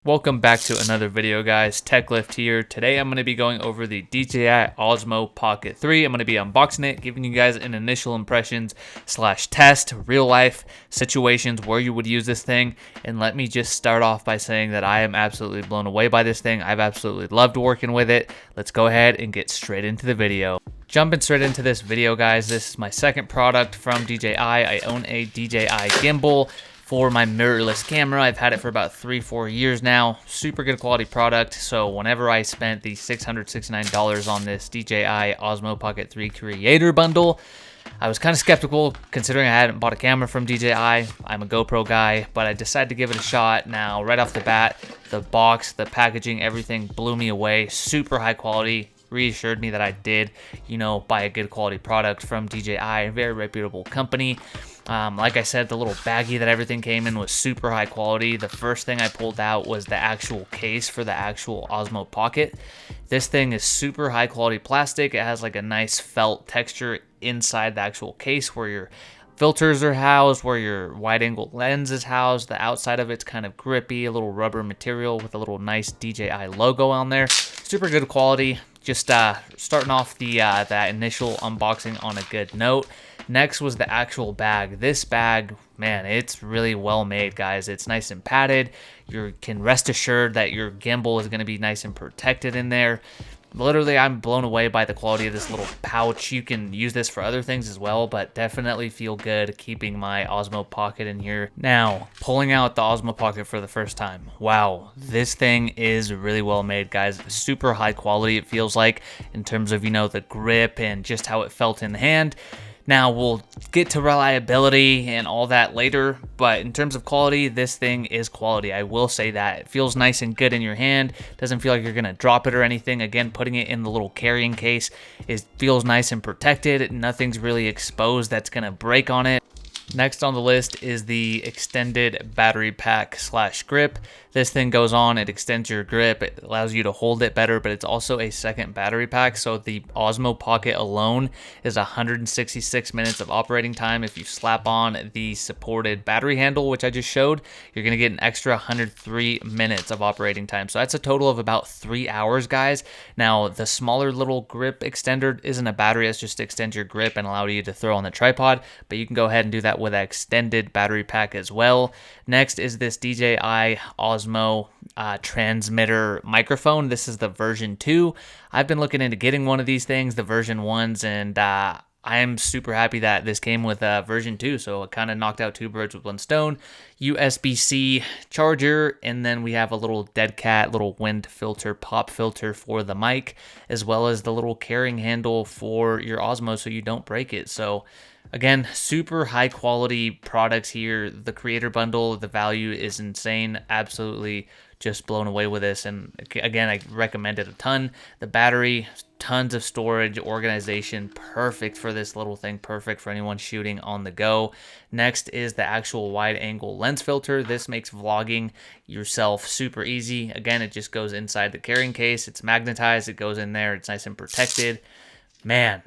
Welcome back to another video, guys. TechLift here. Today I'm going to be going over the DJI Osmo Pocket 3. I'm going to be unboxing it, giving you guys an initial impressions / test, real life situations where you would use this thing. And let me just start off by saying that I am absolutely blown away by this thing. I've absolutely loved working with it. Let's go ahead and get straight into the video. Jumping straight into this video, guys. This is my second product from DJI. I own a DJI gimbal for my mirrorless camera. I've had it for about 3-4 years now. Super good quality product. So whenever I spent the $669 on this DJI Osmo Pocket 3 Creator Bundle, I was kind of skeptical considering I hadn't bought a camera from DJI. I'm a GoPro guy, but I decided to give it a shot. Now, right off the bat, the box, the packaging, everything blew me away. Super high quality. Reassured me that I did, buy a good quality product from DJI, a very reputable company. Like I said, the little baggie that everything came in was super high quality. The first thing I pulled out was the actual case for the actual Osmo Pocket. This thing is super high quality plastic. It has like a nice felt texture inside the actual case where your filters are housed, where your wide angle lens is housed. The outside of it's kind of grippy, a little rubber material with a little nice DJI logo on there. Super good quality. Just starting off that initial unboxing on a good note. Next was the actual bag. This bag, man, it's really well made, guys. It's nice and padded. You can rest assured that your gimbal is going to be nice and protected in there. Literally, I'm blown away by the quality of this little pouch. You can use this for other things as well, but definitely feel good keeping my Osmo Pocket in here. Now, pulling out the Osmo Pocket for the first time. Wow, this thing is really well made, guys. Super high quality, it feels like, in terms of, the grip and just how it felt in the hand. Now, we'll get to reliability and all that later, but in terms of quality, this thing is quality. I will say that. It feels nice and good in your hand. Doesn't feel like you're going to drop it or anything. Again, putting it in the little carrying case, it feels nice and protected. Nothing's really exposed that's going to break on it. Next on the list is the extended battery pack / grip. This thing goes on, it extends your grip, it allows you to hold it better, but it's also a second battery pack. So the Osmo Pocket alone is 166 minutes of operating time. If you slap on the supported battery handle, which I just showed, you're going to get an extra 103 minutes of operating time. So that's a total of about 3 hours, guys. Now, the smaller little grip extender isn't a battery, it's just to extend your grip and allow you to throw on the tripod, but you can go ahead and do that with an extended battery pack as well. Next is this DJI Osmo transmitter microphone. This is the version 2. I've been looking into getting one of these things, the version 1s, and I am super happy that this came with version 2, so it kind of knocked out 2 birds with 1 stone. USB-C charger, and then we have a little dead cat, little wind filter, pop filter for the mic, as well as the little carrying handle for your Osmo so you don't break it. So again, super high quality products here. The creator bundle, the value is insane. Absolutely just blown away with this. And again, I recommend it a ton. The battery, tons of storage, organization, perfect for this little thing, perfect for anyone shooting on the go. Next is the actual wide angle lens filter. This makes vlogging yourself super easy. Again, it just goes inside the carrying case. It's magnetized, it goes in there, it's nice and protected. Man,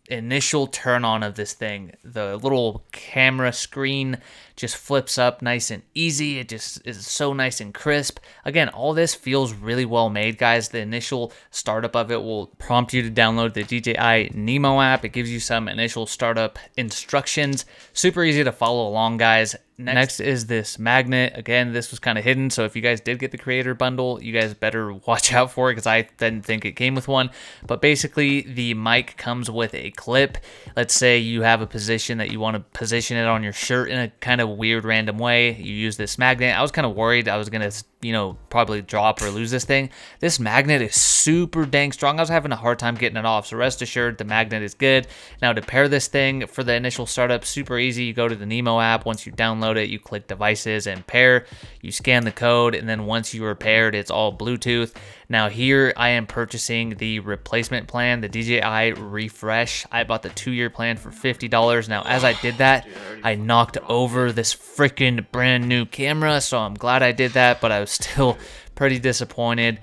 initial turn on of this thing, the little camera screen just flips up nice and easy. It just is so nice and crisp. Again, all this feels really well made, guys. The initial startup of it will prompt you to download the DJI Nemo app. It gives you some initial startup instructions. Super easy to follow along, guys. Next is this magnet. Again, this was kind of hidden, so if you guys did get the creator bundle, you guys better watch out for it because I didn't think it came with one. But basically, the mic comes with a clip. Let's say you have a position that you want to position it on your shirt in a kind of weird random way. You use this magnet. I was kind of worried I was going to probably drop or lose this thing. This magnet is super dang strong. I was having a hard time getting it off, so rest assured the magnet is good. Now, to pair this thing for the initial startup, super easy. You go to the Nemo app. Once you download it, you click devices and pair. You scan the code, and then once you are paired, it's all Bluetooth. Now, here I am purchasing the replacement plan, the DJI Refresh. I bought the 2-year plan for $50. Now, as I did that, I knocked over this freaking brand new camera, so I'm glad I did that, but I was still pretty disappointed.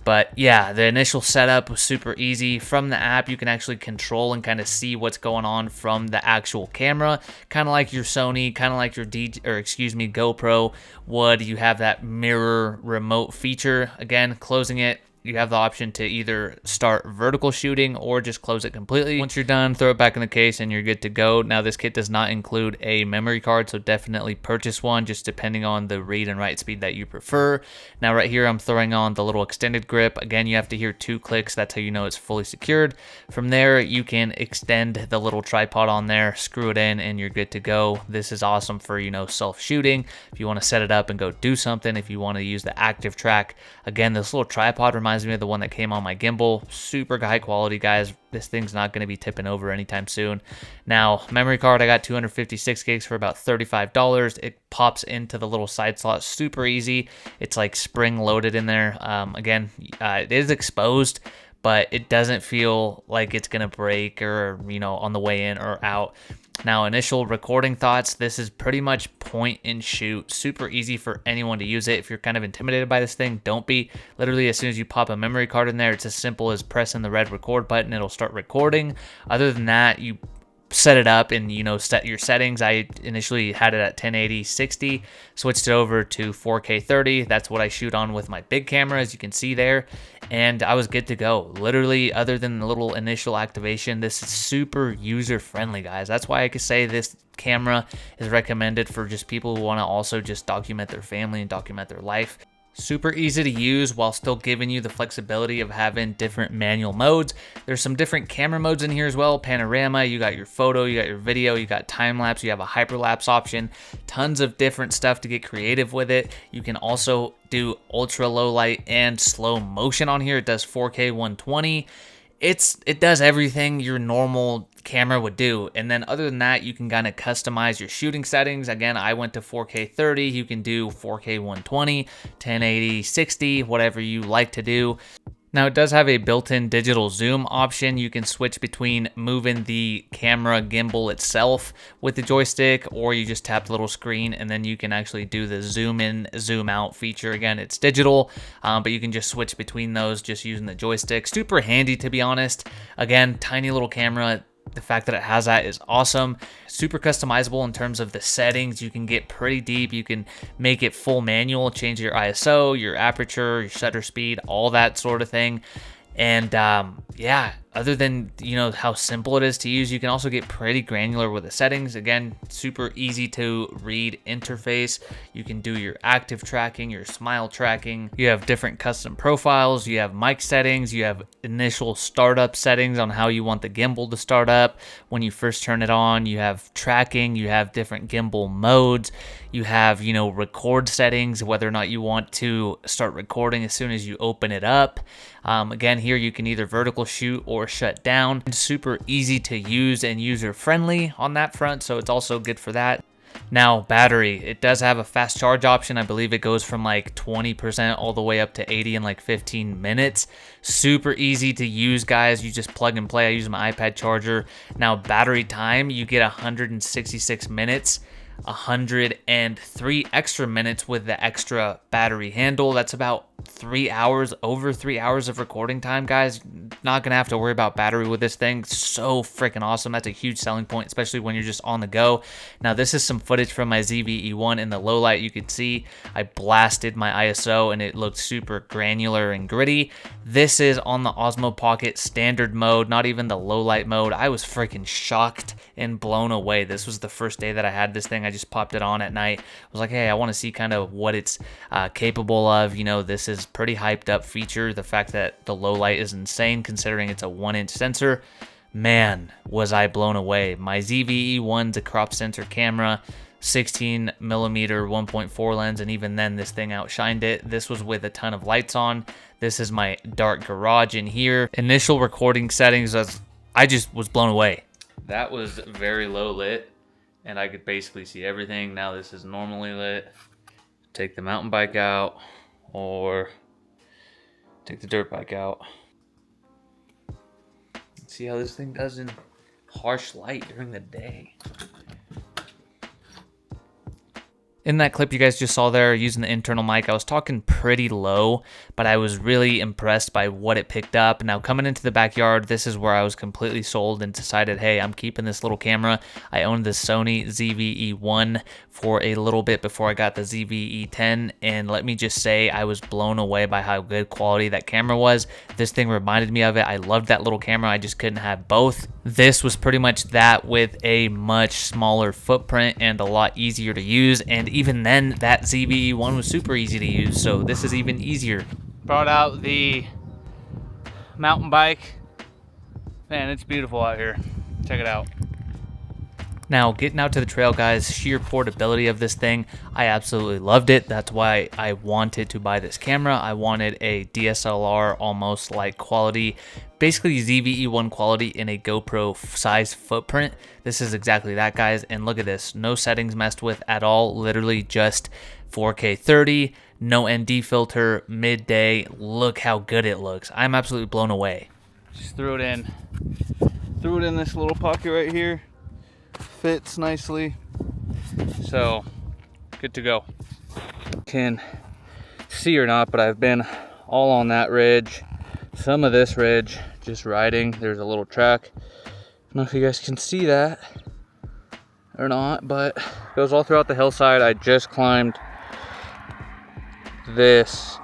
But yeah, the initial setup was super easy. From the app, you can actually control and kind of see what's going on from the actual camera, kind of like your Sony, kind of like your GoPro would. You have that mirror remote feature. Again, closing it, you have the option to either start vertical shooting or just close it completely. Once you're done, throw it back in the case and you're good to go. Now, this kit does not include a memory card, so definitely purchase one, just depending on the read and write speed that you prefer. Now, right here, I'm throwing on the little extended grip. Again, you have to hear 2 clicks. That's how you know it's fully secured. From there, you can extend the little tripod on there, screw it in, and you're good to go. This is awesome for, self-shooting. If you want to set it up and go do something, if you want to use the active track. Again, this little tripod reminds me of the one that came on my gimbal. Super high quality, guys. This thing's not going to be tipping over anytime soon. Now, memory card, I got 256 gigs for about $35. It pops into the little side slot super easy. It's like spring loaded in there. Again, it is exposed, but it doesn't feel like it's going to break or, on the way in or out. Now, initial recording thoughts, this is pretty much point and shoot. Super easy for anyone to use it. If you're kind of intimidated by this thing, don't be. Literally, as soon as you pop a memory card in there, it's as simple as pressing the red record button. It'll start recording. Other than that, you set it up and set your settings. I initially had it at 1080 60, switched it over to 4K 30. That's what I shoot on with my big camera, as you can see there, and I was good to go. Literally, other than the little initial activation, this is super user friendly, guys. That's why I could say this camera is recommended for just people who want to also just document their family and document their life. Super easy to use while still giving you the flexibility of having different manual modes. There's some different camera modes in here as well. Panorama, you got your photo, you got your video, you got time lapse, you have a hyperlapse option. Tons of different stuff to get creative with it. You can also do ultra low light and slow motion on here. It does 4K 120. It does everything your normal camera would do. And then other than that, you can kind of customize your shooting settings. Again, I went to 4K 30. You can do 4K 120, 1080 60, whatever you like to do. Now, it does have a built-in digital zoom option. You can switch between moving the camera gimbal itself with the joystick, or you just tap the little screen and then you can actually do the zoom in, zoom out feature. Again, it's digital, but you can just switch between those just using the joystick. Super handy, to be honest. Again, tiny little camera. The fact that it has that is awesome. Super customizable in terms of the settings. You can get pretty deep. You can make it full manual, change your ISO, your aperture, your shutter speed, all that sort of thing. And yeah, other than how simple it is to use, you can also get pretty granular with the settings. Again, super easy to read interface. You can do your active tracking, your smile tracking. You have different custom profiles. You have mic settings. You have initial startup settings on how you want the gimbal to start up when you first turn it on. You have tracking. You have different gimbal modes. You have record settings, whether or not you want to start recording as soon as you open it up. Again, here you can either vertical shoot or shut down. It's super easy to use and user friendly on that front, so it's also good for that. Now, battery, it does have a fast charge option. I believe it goes from like 20% all the way up to 80 in like 15 minutes. Super easy to use, guys. You just plug and play. I use my iPad charger. Now, battery time, you get 166 minutes. 103 extra minutes with the extra battery handle. That's about 3 hours, over 3 hours of recording time, guys. Not gonna have to worry about battery with this thing. So freaking awesome. That's a huge selling point, especially when you're just on the go. Now, this is some footage from my ZV-E1 in the low light. You could see I blasted my ISO and it looked super granular and gritty. This is on the Osmo Pocket standard mode, not even the low light mode. I was freaking shocked and blown away. This was the first day that I had this thing. I just popped it on at night. I was like, hey, I want to see kind of what it's capable of. This is pretty hyped up feature. The fact that the low light is insane considering it's a 1-inch sensor. Man, was I blown away. My ZV-E1's a crop sensor camera, 16mm 1.4 lens, and even then this thing outshined it. This was with a ton of lights on. This is my dark garage in here. Initial recording settings, I just was blown away. That was very low lit and I could basically see everything. Now this is normally lit. Take the mountain bike out or take the dirt bike out. See how this thing does in harsh light during the day. In that clip you guys just saw there using the internal mic, I was talking pretty low, but I was really impressed by what it picked up. Now coming into the backyard, this is where I was completely sold and decided, hey, I'm keeping this little camera. I owned the Sony ZV-E1 for a little bit before I got the ZV-E10, and let me just say I was blown away by how good quality that camera was. This thing reminded me of it. I loved that little camera. I just couldn't have both. This was pretty much that with a much smaller footprint and a lot easier to use, and even then that ZV-E1 was super easy to use, so this is even easier. Brought out the mountain bike. Man, it's beautiful out here. Check it out. Now, getting out to the trail, guys, sheer portability of this thing, I absolutely loved it. That's why I wanted to buy this camera. I wanted a DSLR almost like quality, basically ZV-E1 quality in a GoPro size footprint. This is exactly that, guys, and look at this. No settings messed with at all, literally just 4K 30, no ND filter, midday. Look how good it looks. I'm absolutely blown away. Just threw it in this little pocket right here. Fits nicely, so good to go. Can see or not, but I've been all on that ridge, some of this ridge, just riding. There's a little track. I don't know if you guys can see that or not, but it goes all throughout the hillside. I just climbed this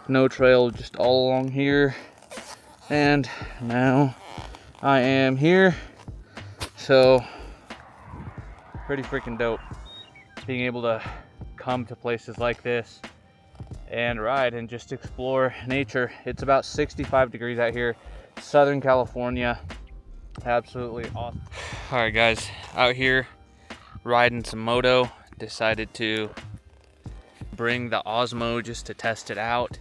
no trail just all along here, and now I am here. So pretty freaking dope being able to come to places like this and ride and just explore nature. It's about 65 degrees out here, Southern California. Absolutely awesome. All right, guys, out here riding some moto. Decided to bring the Osmo just to test it out.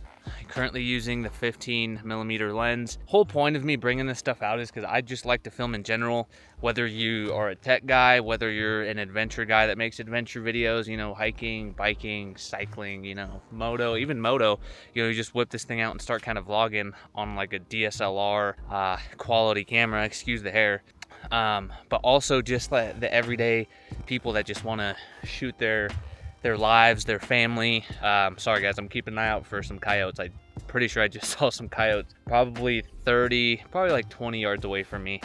Currently using the 15mm lens. Whole point of me bringing this stuff out is because I just like to film in general, whether you are a tech guy, whether you're an adventure guy that makes adventure videos, you know, hiking, biking, cycling, you know, moto, even moto, you know, you just whip this thing out and start kind of vlogging on like a DSLR quality camera, excuse the hair. But also just like the everyday people that just want to shoot their lives, their family. Sorry guys, I'm keeping an eye out for some coyotes. I'm pretty sure I just saw some coyotes probably like 20 yards away from me.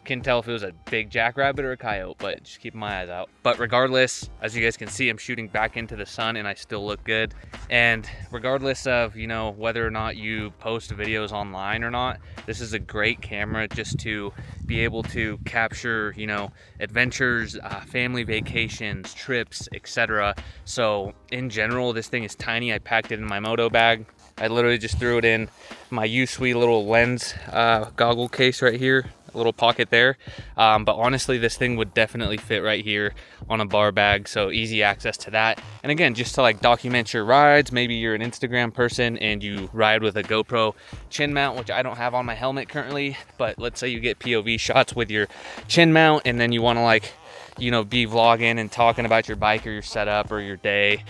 Couldn't tell if it was a big jackrabbit or a coyote, but just keeping my eyes out. But regardless, as you guys can see, I'm shooting back into the sun and I still look good. And regardless of, you know, whether or not you post videos online or not, this is a great camera just to be able to capture, you know, adventures, family vacations, trips, etc. So in general, this thing is tiny. I packed it in my moto bag. I literally just threw it in my Usui little lens goggle case right here, a little pocket there. But honestly, this thing would definitely fit right here on a bar bag, so easy access to that. And again, just to like document your rides. Maybe you're an Instagram person and you ride with a GoPro chin mount, which I don't have on my helmet currently, but let's say you get POV shots with your chin mount and then you want to like, you know, be vlogging and talking about your bike or your setup or your day,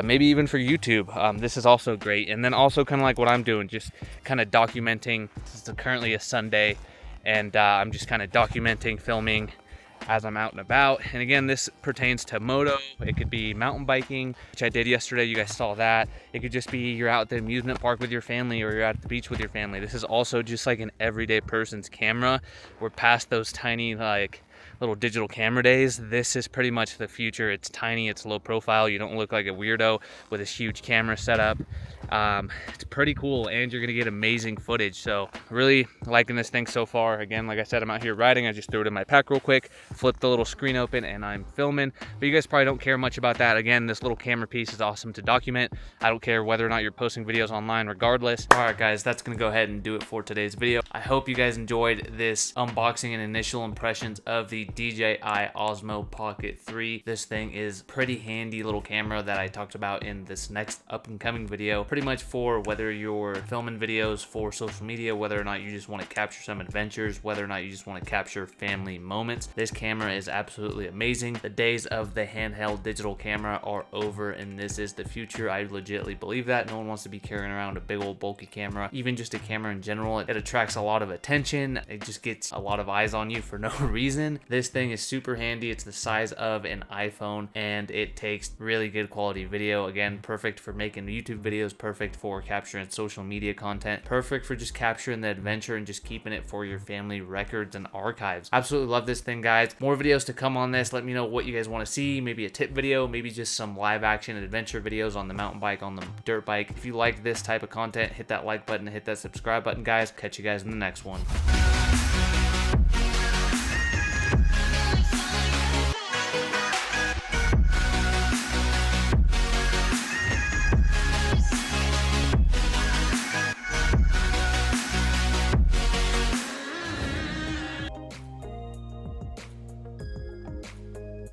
maybe even for YouTube. This is also great. And then also kind of like what I'm doing, just kind of documenting. This is currently a Sunday and I'm just kind of documenting, filming as I'm out and about. And again, this pertains to moto. It could be mountain biking, which I did yesterday. You guys saw that. It could just be you're out at the amusement park with your family or you're out at the beach with your family. This is also just like an everyday person's camera. We're past those tiny like little digital camera days. This is pretty much the future. It's tiny, it's low profile. You don't look like a weirdo with this huge camera setup. It's pretty cool and you're gonna get amazing footage. So really liking this thing so far. Again, like I said, I'm out here riding. I just threw it in my pack real quick, flipped the little screen open and I'm filming. But you guys probably don't care much about that. Again, this little camera piece is awesome to document. I don't care whether or not you're posting videos online regardless. All right guys, that's gonna go ahead and do it for today's video. I hope you guys enjoyed this unboxing and initial impressions of the DJI Osmo Pocket 3. This thing is pretty handy little camera that I talked about in this next up and coming video. Pretty pretty much for whether you're filming videos for social media, whether or not you just want to capture some adventures, whether or not you just want to capture family moments. This camera is absolutely amazing. The days of the handheld digital camera are over, and this is the future. I legitimately believe that. No one wants to be carrying around a big old bulky camera, even just a camera in general. It attracts a lot of attention. It just gets a lot of eyes on you for no reason. This thing is super handy. It's the size of an iPhone, and it takes really good quality video. Again, perfect for making YouTube videos, perfect for capturing social media content, perfect for just capturing the adventure and just keeping it for your family records and archives. Absolutely love this thing, guys. More videos to come on this. Let me know what you guys want to see. Maybe a tip video, maybe just some live action adventure videos on the mountain bike, on the dirt bike. If you like this type of content, hit that like button, hit that subscribe button, guys. Catch you guys in the next one.